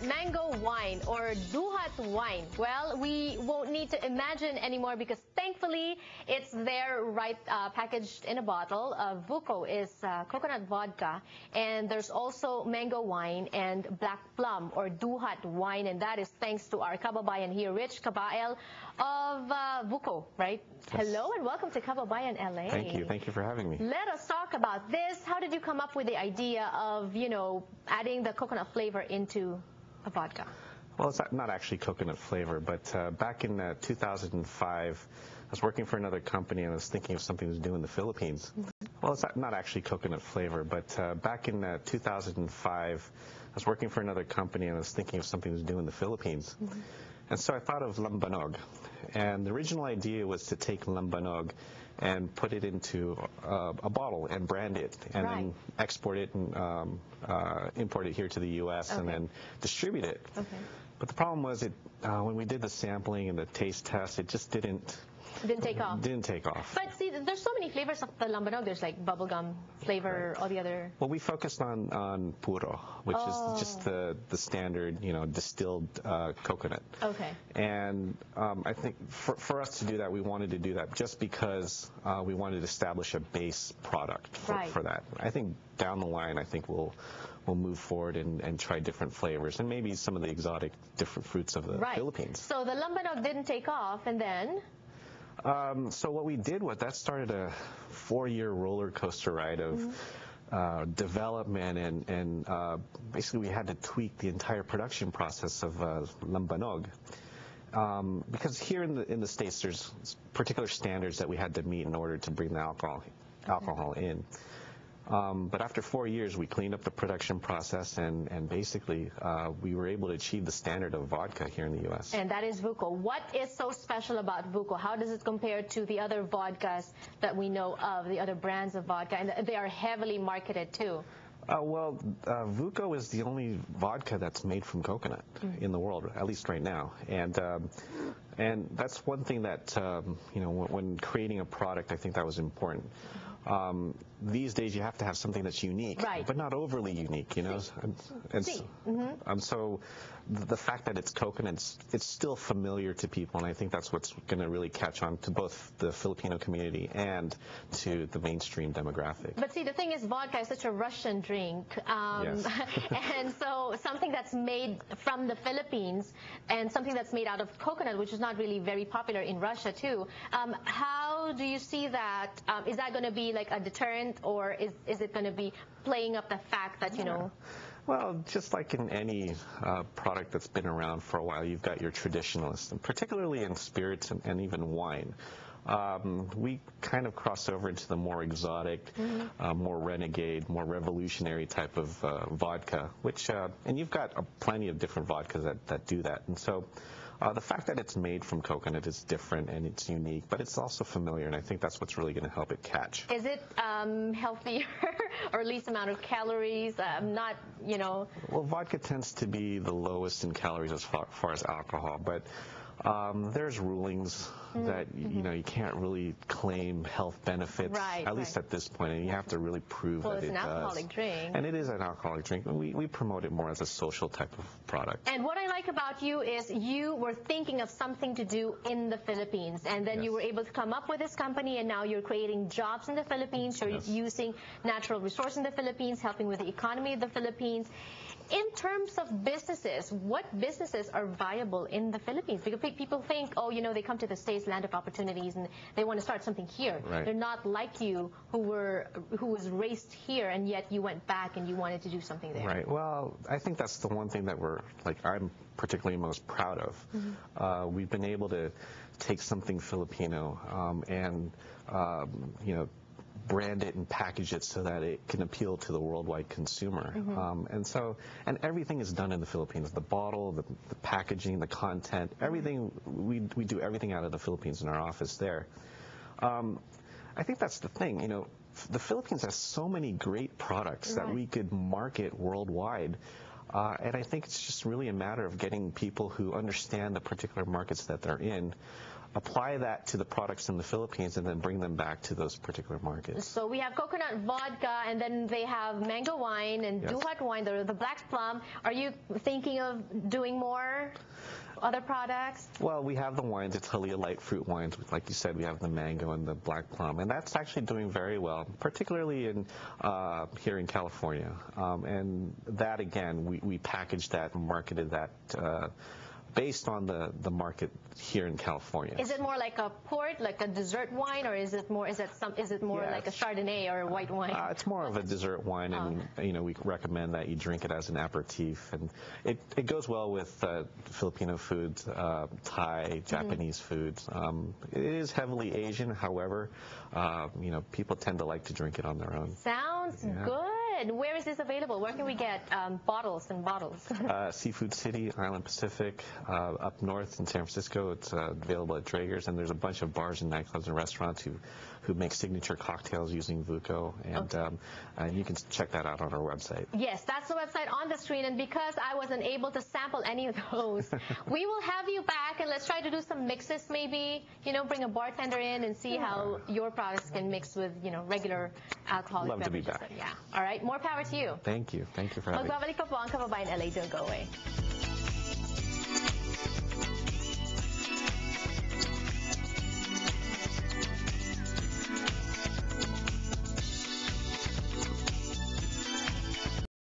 mango wine or duhat wine. Well, we won't need to imagine anymore because thankfully it's there right packaged in a bottle. VuQo is coconut vodka, and there's also mango wine and black plum or duhat wine, and that is thanks to our Kababayan here, Rich Kabael of VuQo, right? Yes. Hello and welcome to Kababayan LA. Thank you for having me. Let us talk about this. How did you come up with the idea of, adding the coconut flavor into a vodka? Well, it's not actually coconut flavor, but back in 2005, I was working for another company and I was thinking of something to do in the Philippines. Well, it's not actually coconut flavor, but back in 2005, I was working for another company and I was thinking of something to do in the Philippines. And so I thought of lambanog. And the original idea was to take lambanog and put it into a bottle and brand it and then export it and import it here to the U.S. and then distribute it. But the problem was when we did the sampling and the taste test, it just didn't take off. Didn't take off. But see, there's so many flavors of the lambanog. There's like bubblegum flavor, all the other. Well, we focused on puro, which is just the standard, distilled coconut. Okay. And I think for us to do that, we wanted to do that just because we wanted to establish a base product for that. I think down the line, we'll move forward and try different flavors and maybe some of the exotic different fruits of the Philippines. So the lambanog didn't take off, and then? So what we did was that started a 4-year roller coaster ride of development and basically we had to tweak the entire production process of lambanog because here in the States there's particular standards that we had to meet in order to bring the alcohol in. But after 4 years, we cleaned up the production process, and basically we were able to achieve the standard of vodka here in the U.S. And that is VuQo. What is so special about VuQo? How does it compare to the other vodkas that we know of, the other brands of vodka? And they are heavily marketed too. Well, VuQo is the only vodka that's made from coconut in the world, at least right now. And that's one thing that, when creating a product, I think that was important. These days you have to have something that's unique, but not overly unique, And so the fact that it's coconut, it's still familiar to people, and I think that's what's going to really catch on to both the Filipino community and to the mainstream demographic. But see, the thing is, vodka is such a Russian drink, and so something that's made from the Philippines and something that's made out of coconut, which is not really very popular in Russia too. How do you see that? Is that going to be like a deterrent, or is it going to be playing up the fact that, Well, just like in any product that's been around for a while, you've got your traditionalists, and particularly in spirits and even wine. We kind of cross over into the more exotic, more renegade, more revolutionary type of vodka, which, and you've got plenty of different vodkas that do that. And so the fact that it's made from coconut is different and it's unique, but it's also familiar, and I think that's what's really going to help it catch. Is it healthier or least amount of calories? Well, vodka tends to be the lowest in calories as far as alcohol, but there's rulings that you can't really claim health benefits, at least at this point, and you have to really prove that it does. Well, it's an alcoholic drink. And it is an alcoholic drink, and we promote it more as a social type of product. And what I like about you is you were thinking of something to do in the Philippines, and then you were able to come up with this company, and now you're creating jobs in the Philippines, you're using natural resources in the Philippines, helping with the economy of the Philippines. In terms of businesses, what businesses are viable in the Philippines? Because people think, they come to the States, land of opportunities, and they want to start something here. They're not like you, who was raised here, and yet you went back and you wanted to do something there. Right. Well, I think that's the one thing that I'm particularly most proud of. We've been able to take something Filipino and brand it and package it so that it can appeal to the worldwide consumer. And everything is done in the Philippines. The bottle, the packaging, the content, everything, we do everything out of the Philippines in our office there. I think that's the thing, the Philippines has so many great products that we could market worldwide. And I think it's just really a matter of getting people who understand the particular markets that they're in apply that to the products in the Philippines and then bring them back to those particular markets. So we have coconut vodka, and then they have mango wine and Duhat wine, the black plum. Are you thinking of doing more other products? Well, we have the wines. It's Halia light fruit wines. Like you said, we have the mango and the black plum, and that's actually doing very well, particularly in here in California. And that, again, we packaged that and marketed that based on the market here in California. Is it more like a port, like a dessert wine, or is it more like a Chardonnay or a white wine? It's more of a dessert wine, and we recommend that you drink it as an aperitif, and it goes well with Filipino foods, Thai, Japanese foods. It is heavily Asian, however, people tend to like to drink it on their own. Sounds good. Where is this available? Where can we get bottles and bottles? Seafood City, Island Pacific, up north in San Francisco. It's available at Draeger's, and there's a bunch of bars and nightclubs and restaurants who make signature cocktails using VuQo, and you can check that out on our website. Yes, that's the website on the screen, and because I wasn't able to sample any of those, we will have you back, and let's try to do some mixes maybe, bring a bartender in and see how your products can mix with, regular alcoholic Love beverages. to be back. Yeah. All right, more power to you. Thank you. Thank you for having me. Magbabalik pa po ang Kababayan LA. Don't go away.